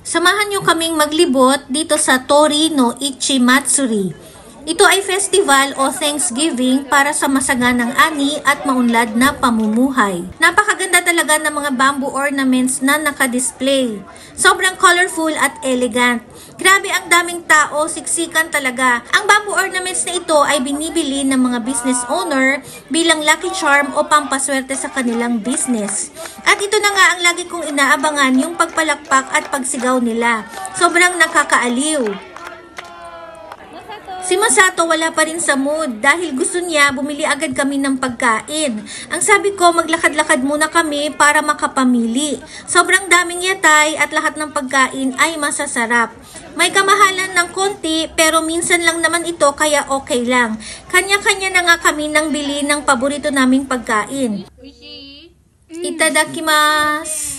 Samahan nyo kaming maglibot dito sa Tori no Ichi Matsuri. Ito ay festival o Thanksgiving para sa masaganang ani at maunlad na pamumuhay. Napakaganda talaga ng mga bamboo ornaments na nakadisplay. Sobrang colorful at elegant. Grabe ang daming tao, siksikan talaga. Ang bamboo ornaments na ito ay binibili ng mga business owner bilang lucky charm o pampaswerte sa kanilang business. At ito na nga ang lagi kong inaabangan, yung pagpalakpak at pagsigaw nila. Sobrang nakakaaliw. Si Masato wala pa rin sa mood dahil gusto niya bumili agad kami ng pagkain. Ang sabi ko, maglakad-lakad muna kami para makapamili. Sobrang daming yatay at lahat ng pagkain ay masasarap. May kamahalan ng konti pero minsan lang naman ito kaya okay lang. Kanya-kanya na nga kami nang bili ng paborito naming pagkain. Itadakimasu!